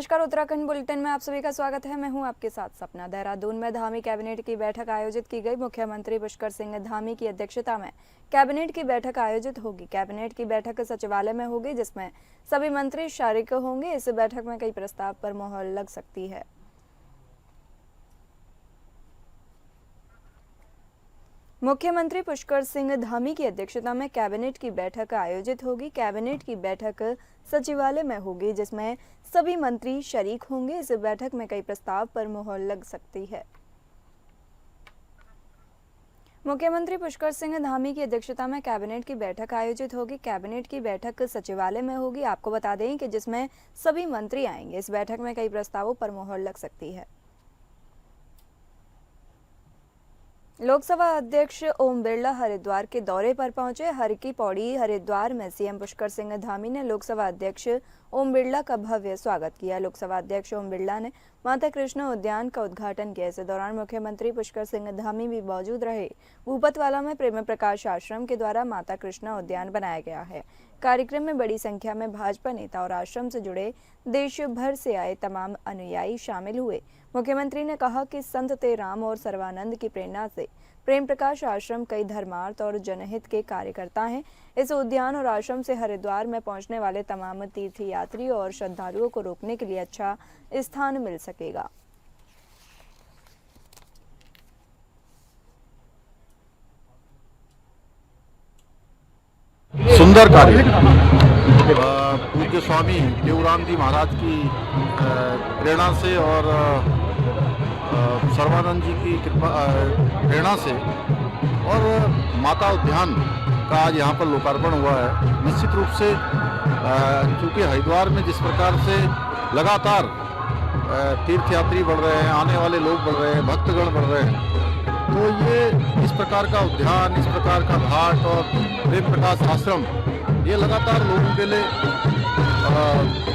नमस्कार, उत्तराखंड बुलेटिन में आप सभी का स्वागत है। मैं हूं आपके साथ सपना। देहरादून में धामी कैबिनेट की बैठक आयोजित की गई। मुख्यमंत्री पुष्कर सिंह धामी की अध्यक्षता में कैबिनेट की बैठक आयोजित होगी। कैबिनेट की बैठक सचिवालय में होगी, जिसमें सभी मंत्री शारिक होंगे। इस बैठक में कई प्रस्ताव पर मोहर लग सकती है। मुख्यमंत्री पुष्कर सिंह धामी की अध्यक्षता में कैबिनेट की बैठक आयोजित होगी। कैबिनेट की बैठक सचिवालय में होगी, जिसमें सभी मंत्री शरीक होंगे। इस बैठक में कई प्रस्ताव पर मोहर लग सकती है। मुख्यमंत्री पुष्कर सिंह धामी की अध्यक्षता में कैबिनेट की बैठक आयोजित होगी। कैबिनेट की बैठक सचिवालय में होगी। आपको बता दें कि जिसमें सभी मंत्री आएंगे। इस बैठक में कई प्रस्तावों पर मोहर लग सकती है। लोकसभा अध्यक्ष ओम बिरला हरिद्वार के दौरे पर पहुंचे। हर की पौड़ी हरिद्वार में सीएम पुष्कर सिंह धामी ने लोकसभा अध्यक्ष ओम बिरला का भव्य स्वागत किया। लोकसभा अध्यक्ष ओम बिरला ने माता कृष्णा उद्यान का उद्घाटन किया। इस दौरान मुख्यमंत्री पुष्कर सिंह धामी भी मौजूद रहे। भूपतवाला में प्रेम प्रकाश आश्रम के द्वारा माता कृष्णा उद्यान बनाया गया है। कार्यक्रम में बड़ी संख्या में भाजपा नेता और आश्रम से जुड़े देश भर से आए तमाम अनुयायी शामिल हुए। मुख्यमंत्री ने कहा कि संत तेराम और सर्वानंद की प्रेरणा से प्रेम प्रकाश आश्रम कई धर्मार्थ और जनहित के कार्यकर्ता हैं। इस उद्यान और आश्रम से हरिद्वार में पहुंचने वाले तमाम तीर्थयात्रियों और श्रद्धालुओं को रोकने के लिए अच्छा स्थान मिल सकेगा। सुंदर कार्य पूज्य स्वामी देवराम जी महाराज की प्रेरणा से और सर्वानंद जी की कृपा प्रेरणा से और माता उद्यान का आज यहाँ पर लोकार्पण हुआ है। निश्चित रूप से क्योंकि हरिद्वार में जिस प्रकार से लगातार तीर्थयात्री बढ़ रहे हैं, आने वाले लोग बढ़ रहे हैं, भक्तगण बढ़ रहे हैं, तो ये इस प्रकार का उद्यान, इस प्रकार का घाट और प्रेम प्रकाश आश्रम ये लगातार लोगों के लिए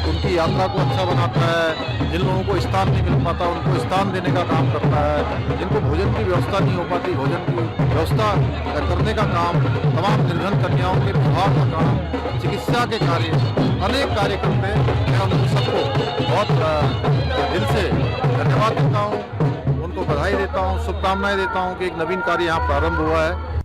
उनकी यात्रा को अच्छा बनाता है। जिन लोगों को स्थान नहीं मिल पाता उनको स्थान देने का काम करता है। जिनको भोजन की व्यवस्था नहीं हो पाती भोजन की व्यवस्था करने का काम, तमाम निर्धन कन्याओं के विवाह का काम, चिकित्सा के कार्य, अनेक कार्य करते हैं। मैं उन सबको बहुत दिल से धन्यवाद देता हूँ, उनको बधाई देता हूँ, शुभकामनाएं देता हूँ कि एक नवीन कार्य यहाँ प्रारंभ हुआ है।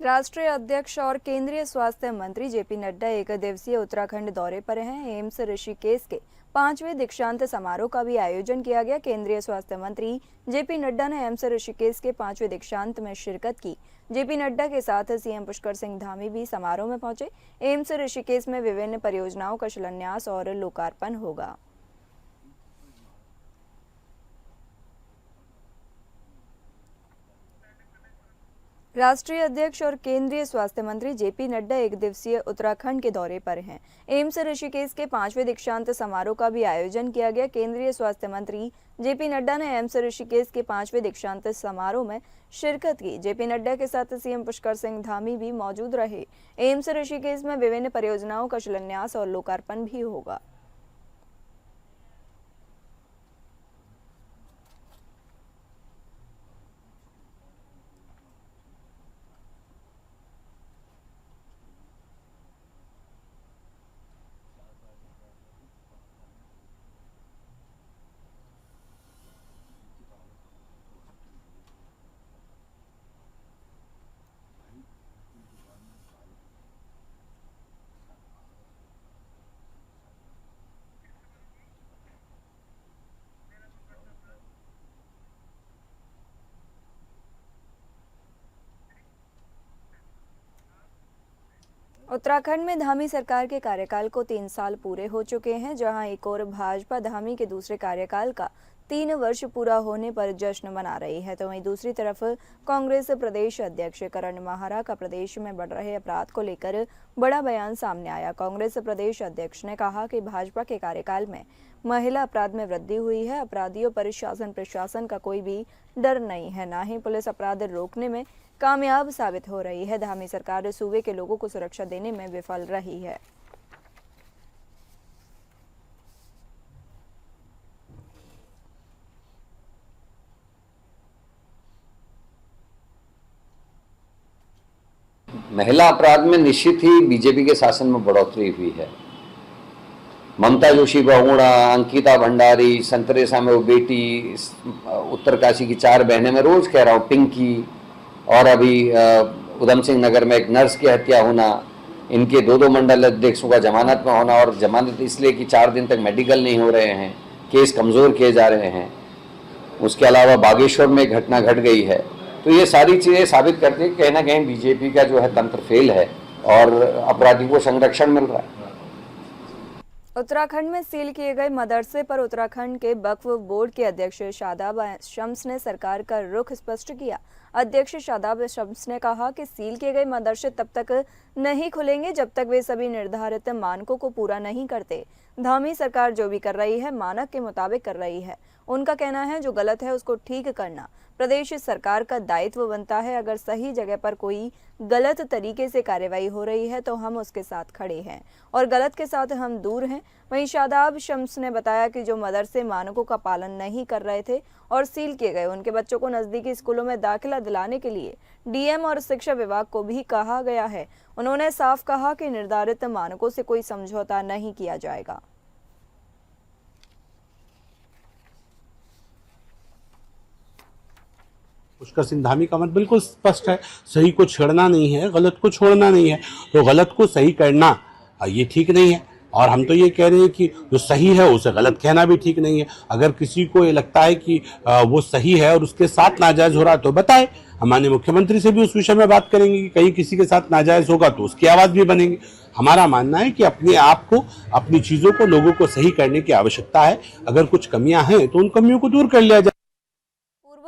राष्ट्रीय अध्यक्ष और केंद्रीय स्वास्थ्य मंत्री जेपी नड्डा एक दिवसीय उत्तराखंड दौरे पर हैं। एम्स ऋषिकेश के 5वें दीक्षांत समारोह का भी आयोजन किया गया। केंद्रीय स्वास्थ्य मंत्री जेपी नड्डा ने एम्स ऋषिकेश के 5वें दीक्षांत में शिरकत की। जेपी नड्डा के साथ सीएम पुष्कर सिंह धामी भी समारोह में पहुंचे। एम्स ऋषिकेश में विभिन्न परियोजनाओं का शिलान्यास और लोकार्पण होगा। राष्ट्रीय अध्यक्ष और केंद्रीय स्वास्थ्य मंत्री जेपी नड्डा एक दिवसीय उत्तराखंड के दौरे पर हैं। एम्स ऋषिकेश के 5वें दीक्षांत समारोह का भी आयोजन किया गया। केंद्रीय स्वास्थ्य मंत्री जेपी नड्डा ने एम्स ऋषिकेश के 5वें दीक्षांत समारोह में शिरकत की। जेपी नड्डा के साथ सीएम पुष्कर सिंह धामी भी मौजूद रहे। एम्स ऋषिकेश में विभिन्न परियोजनाओं का शिलान्यास और लोकार्पण भी होगा। उत्तराखंड में धामी सरकार के कार्यकाल को 3 साल पूरे हो चुके हैं। जहां एक और भाजपा धामी के दूसरे कार्यकाल का 3 वर्ष पूरा होने पर जश्न मना रही है, तो वहीं दूसरी तरफ कांग्रेस प्रदेश अध्यक्ष करण माहरा का प्रदेश में बढ़ रहे अपराध को लेकर बड़ा बयान सामने आया। कांग्रेस प्रदेश अध्यक्ष ने कहा कि भाजपा के कार्यकाल में महिला अपराध में वृद्धि हुई है। अपराधियों पर शासन प्रशासन का कोई भी डर नहीं है, ना ही पुलिस अपराध रोकने में कामयाब साबित हो रही है। धामी सरकार सूबे के लोगों को सुरक्षा देने में विफल रही है। महिला अपराध में निश्चित ही बीजेपी के शासन में बढ़ोतरी हुई है। ममता जोशी बहुगुणा, अंकिता भंडारी, संतरेसा में वो बेटी, उत्तरकाशी की 4 बहनें, मैं रोज कह रहा हूँ, पिंकी, और अभी उधम सिंह नगर में एक नर्स की हत्या होना, इनके 2 मंडल अध्यक्षों का जमानत में होना, और जमानत इसलिए कि 4 दिन तक मेडिकल नहीं हो रहे हैं, केस कमज़ोर किए जा रहे हैं। उसके अलावा बागेश्वर में घटना घट गई है। तो ये सारी चीज़ें साबित करती हैं कि कहीं ना कहीं बीजेपी का जो है तंत्र फेल है और अपराधी को संरक्षण मिल रहा है। उत्तराखंड में सील किए गए मदरसे पर उत्तराखंड के वक्फ बोर्ड के अध्यक्ष शादाब शम्स ने सरकार का रुख स्पष्ट किया। अध्यक्ष शादाब शम्स ने कहा कि सील किए गए मदरसे तब तक नहीं खुलेंगे जब तक वे सभी निर्धारित मानकों को पूरा नहीं करते। धामी सरकार जो भी कर रही है मानक के मुताबिक कर रही है। उनका कहना है जो गलत है उसको ठीक करना प्रदेश सरकार का दायित्व बनता है। अगर सही जगह पर कोई गलत तरीके से कार्रवाई हो रही है तो हम उसके साथ खड़े हैं और गलत के साथ हम दूर हैं। वहीं शादाब शम्स ने बताया कि जो मदरसे मानकों का पालन नहीं कर रहे थे और सील किए गए उनके बच्चों को नजदीकी स्कूलों में दाखिला दिलाने के लिए डीएम और शिक्षा विभाग को भी कहा गया है। उन्होंने साफ कहा कि निर्धारित मानकों से कोई समझौता नहीं किया जाएगा। पुष्कर सिंह धामी का मत बिल्कुल स्पष्ट है, सही को छेड़ना नहीं है, गलत को छोड़ना नहीं है। तो गलत को सही करना ये ठीक नहीं है। और हम तो ये कह रहे हैं कि जो सही है उसे गलत कहना भी ठीक नहीं है। अगर किसी को ये लगता है कि वो सही है और उसके साथ नाजायज हो रहा है तो बताए। हमारे मुख्यमंत्री से भी उस विषय में बात करेंगे कि कहीं किसी के साथ नाजायज होगा तो उसकी आवाज भी बनेंगे। हमारा मानना है कि अपने आप को, अपनी चीजों को, लोगों को सही करने की आवश्यकता है। अगर कुछ कमियां हैं तो उन कमियों को दूर कर लिया जाए।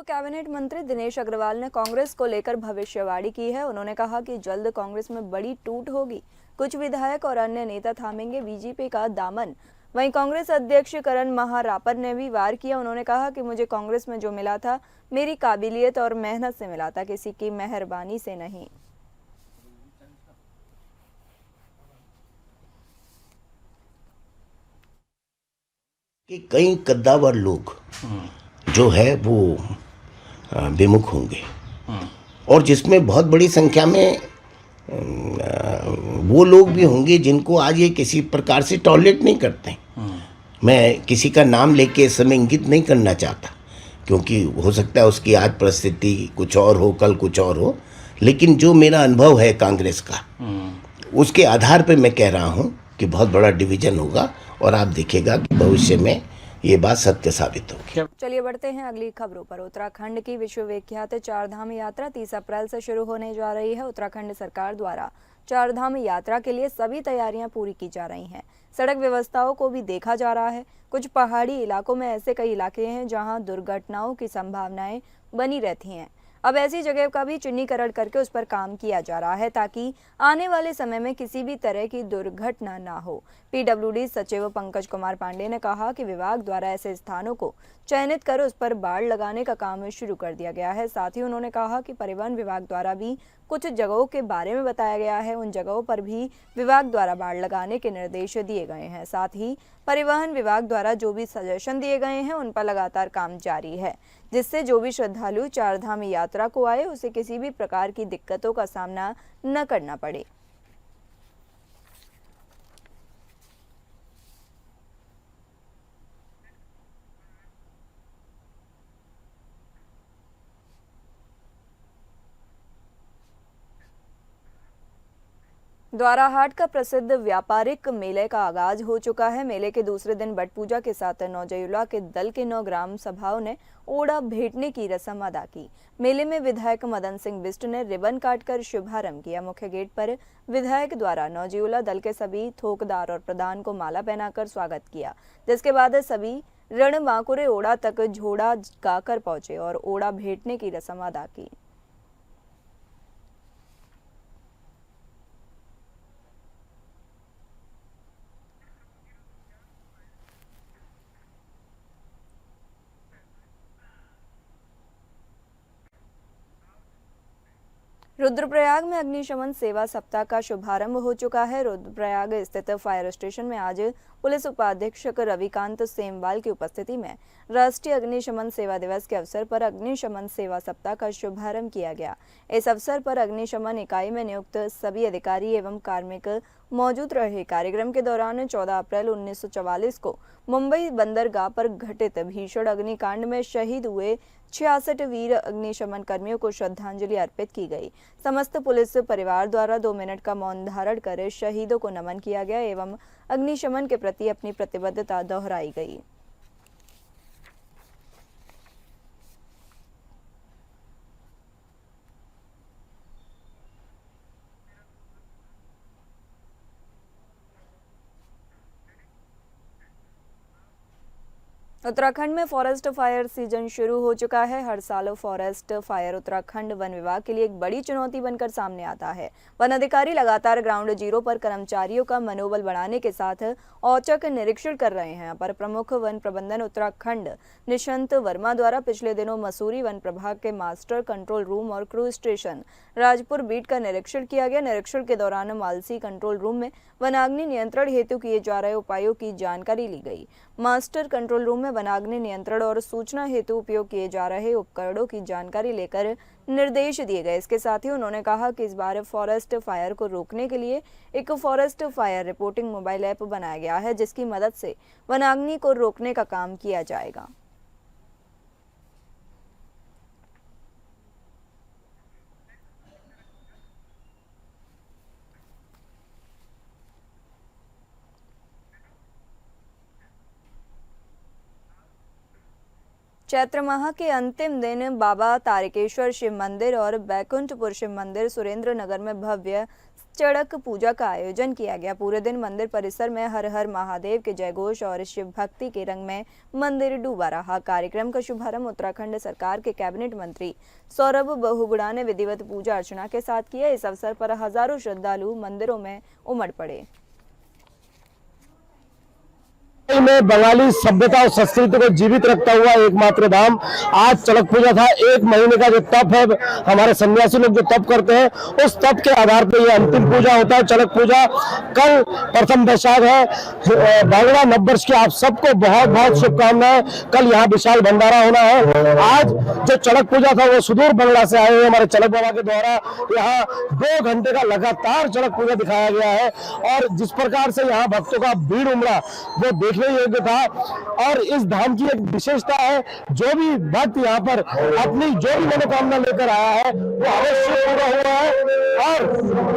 कैबिनेट मंत्री दिनेश अग्रवाल ने कांग्रेस को लेकर भविष्यवाणी की है। उन्होंने कहा कि जल्द कांग्रेस में बड़ी टूट होगी। कुछ विधायक और अन्य नेता थामेंगे बीजेपी का दामन। वहीं कांग्रेस अध्यक्ष करण महारापर ने भी वार किया। उन्होंने कहा कि मुझे कांग्रेस में जो मिला था मेरी काबिलियत और मेहनत से मिला था, किसी की मेहरबानी से नहीं। कि कई कद्दावर लोग जो है वो विमुख होंगे और जिसमें बहुत बड़ी संख्या में वो लोग भी होंगे जिनको आज ये किसी प्रकार से टॉलरेट नहीं करते। मैं किसी का नाम लेके इस समय इंगित नहीं करना चाहता क्योंकि हो सकता है उसकी आज परिस्थिति कुछ और हो, कल कुछ और हो, लेकिन जो मेरा अनुभव है कांग्रेस का उसके आधार पर मैं कह रहा हूँ कि बहुत बड़ा डिवीजन होगा और आप देखिएगा कि भविष्य में ये बात सत्य साबित होगी। चलिए बढ़ते हैं अगली खबरों पर। उत्तराखंड की विश्वविख्यात चारधाम यात्रा 30 अप्रैल से शुरू होने जा रही है। उत्तराखंड सरकार द्वारा चारधाम यात्रा के लिए सभी तैयारियां पूरी की जा रही हैं। सड़क व्यवस्थाओं को भी देखा जा रहा है। कुछ पहाड़ी इलाकों में ऐसे कई इलाके हैं जहां दुर्घटनाओं की संभावनाएं बनी रहती हैं। अब ऐसी जगह का भी चिन्हीकरण करके उस पर काम किया जा रहा है ताकि आने वाले समय में किसी भी तरह की दुर्घटना ना हो। पीडब्ल्यूडी सचिव पंकज कुमार पांडे ने कहा कि विभाग द्वारा ऐसे स्थानों को चयनित कर उस पर बाड़ लगाने का काम शुरू कर दिया गया है। साथ ही उन्होंने कहा कि परिवहन विभाग द्वारा भी कुछ जगहों के बारे में बताया गया है। उन जगहों पर भी विभाग द्वारा बाड़ लगाने के निर्देश दिए गए हैं। साथ ही परिवहन विभाग द्वारा जो भी सजेशन दिए गए हैं उन पर लगातार काम जारी है, जिससे जो भी श्रद्धालु चारधाम यात्रा को आए उसे किसी भी प्रकार की दिक्कतों का सामना न करना पड़े। द्वाराहाट का प्रसिद्ध व्यापारिक मेले का आगाज हो चुका है। मेले के दूसरे दिन बट पूजा के साथ नौजयुला के दल के 9 ग्राम सभाओं ने ओड़ा भेंटने की रस्म अदा की। मेले में विधायक मदन सिंह बिष्ट ने रिबन काटकर शुभारंभ किया। मुख्य गेट पर विधायक द्वारा नौजयुला दल के सभी थोकदार और प्रधान को माला पहनाकर स्वागत किया, जिसके बाद सभी रण बांकुरे ओड़ा तक झोड़ा गाकर पहुंचे और ओड़ा भेंटने की रस्म अदा की। रुद्रप्रयाग में अग्निशमन सेवा सप्ताह का शुभारंभ हो चुका है। रुद्रप्रयाग स्थित फायर स्टेशन में आज पुलिस उपाधीक्षक रविकांत सेमवाल की उपस्थिति में राष्ट्रीय अग्निशमन सेवा दिवस के अवसर पर अग्निशमन सेवा सप्ताह का शुभारंभ किया गया। इस अवसर पर अग्निशमन इकाई में नियुक्त सभी अधिकारी एवं कार्मिक मौजूद रहे। कार्यक्रम के दौरान 14 अप्रैल 1944 को मुंबई बंदरगाह पर घटित भीषण अग्निकांड में शहीद हुए 66 वीर अग्निशमन कर्मियों को श्रद्धांजलि अर्पित की गई। समस्त पुलिस परिवार द्वारा 2 मिनट का मौन धारण कर शहीदों को नमन किया गया एवं अग्निशमन के प्रति अपनी प्रतिबद्धता दोहराई गई। उत्तराखंड में फॉरेस्ट फायर सीजन शुरू हो चुका है। हर साल फॉरेस्ट फायर उत्तराखंड वन विभाग के लिए एक बड़ी चुनौती बनकर सामने आता है। वन अधिकारी लगातार ग्राउंड जीरो पर कर्मचारियों का मनोबल बढ़ाने के साथ औचक निरीक्षण कर रहे हैं। अपर प्रमुख वन प्रबंधन उत्तराखंड निशंत वर्मा द्वारा पिछले दिनों मसूरी वन प्रभाग के मास्टर कंट्रोल रूम और क्रू स्टेशन राजपुर बीट का निरीक्षण किया गया। निरीक्षण के दौरान मालसी कंट्रोल रूम में वनाग्नि नियंत्रण हेतु किए जा रहे उपायों की जानकारी ली गई। मास्टर कंट्रोल रूम में वनाग्नि नियंत्रण और सूचना हेतु उपयोग किए जा रहे उपकरणों की जानकारी लेकर निर्देश दिए गए। इसके साथ ही उन्होंने कहा कि इस बार फॉरेस्ट फायर को रोकने के लिए एक forest fire reporting mobile app बनाया गया है, जिसकी मदद से वनाग्नि को रोकने का काम किया जाएगा। चैत्र माह के अंतिम दिन बाबा तारकेश्वर शिव मंदिर और बैकुंठपुर शिव मंदिर सुरेंद्र नगर में भव्य चड़क पूजा का आयोजन किया गया। पूरे दिन मंदिर परिसर में हर हर महादेव के जयघोष और शिव भक्ति के रंग में मंदिर डूबा रहा। कार्यक्रम का शुभारंभ उत्तराखंड सरकार के कैबिनेट मंत्री सौरभ बहुगुणा ने विधिवत पूजा अर्चना के साथ किया। इस अवसर पर हजारों श्रद्धालु मंदिरों में उमड़ पड़े। में बंगाली सभ्यता और संस्कृति को जीवित रखता हुआ एकमात्र धाम आज चड़क पूजा था। 1 महीने का जो तप है, हमारे सन्यासी लोग जो तप करते हैं, उस तप के आधार पर यह अंतिम पूजा होता है। चड़क पूजा कल प्रथम बैसाख है। बांग्ला नववर्ष की आप सबको बहुत बहुत शुभकामनाएं। कल यहाँ विशाल भंडारा होना है। आज जो चड़क पूजा था वो सुदूर बंगला से आए हुए हमारे चड़क बाबा के द्वारा यहाँ 2 घंटे का लगातार चड़क पूजा दिखाया गया है और जिस प्रकार से यहाँ भक्तों का भीड़ उमड़ा वो देखने योग्य था। और इस धाम की एक विशेषता है, जो भी भक्त यहाँ पर अपनी जो भी मनोकामना लेकर आया है वो अवश्य पूरा हुआ है। और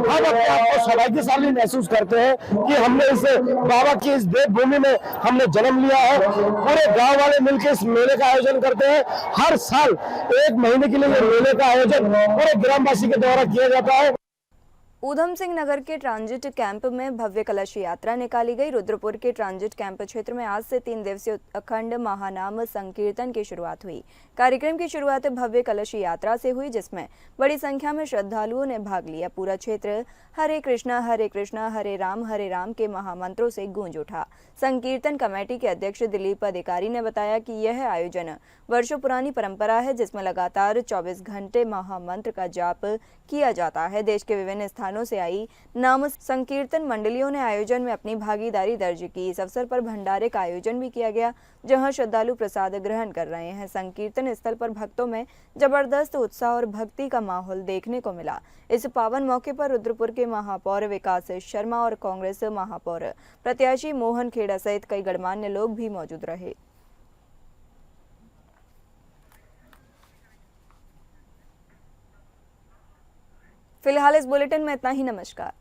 हम अपने आप को सौभाग्यशाली महसूस करते हैं कि हमने इस बाबा की इस देवभूमि में हमने जन्म लिया है। पूरे गांव वाले मिलकर इस मेले का आयोजन करते हैं। हर साल 1 महीने के लिए ये मेले का आयोजन पूरे ग्रामवासी के द्वारा किया जाता है। ऊधम सिंह नगर के ट्रांजिट कैंप में भव्य कलश यात्रा निकाली गई। रुद्रपुर के ट्रांजिट कैंप क्षेत्र में आज से 3 दिवसीय अखंड महानाम संकीर्तन की शुरुआत हुई। कार्यक्रम की शुरुआत भव्य कलश यात्रा से हुई, जिसमें बड़ी संख्या में श्रद्धालुओं ने भाग लिया। पूरा क्षेत्र हरे कृष्णा हरे राम के महामंत्रों से गूंज उठा। संकीर्तन कमेटी के अध्यक्ष दिलीप अधिकारी ने बताया कि यह आयोजन वर्षों पुरानी परंपरा है, जिसमें लगातार 24 घंटे महामंत्र का जाप किया जाता है। देश के विभिन्न स्थानों से आई नाम संकीर्तन मंडलियों ने आयोजन में अपनी भागीदारी दर्ज की। इस अवसर पर भंडारे का आयोजन भी किया गया, जहां श्रद्धालु प्रसाद ग्रहण कर रहे हैं। संकीर्तन स्थल पर भक्तों में जबरदस्त उत्साह और भक्ति का माहौल देखने को मिला। इस पावन मौके पर रुद्रपुर के महापौर विकास शर्मा और कांग्रेस महापौर प्रत्याशी मोहन खेड़ा सहित कई गणमान्य लोग भी मौजूद रहे। फिलहाल इस बुलेटिन में इतना ही। नमस्कार।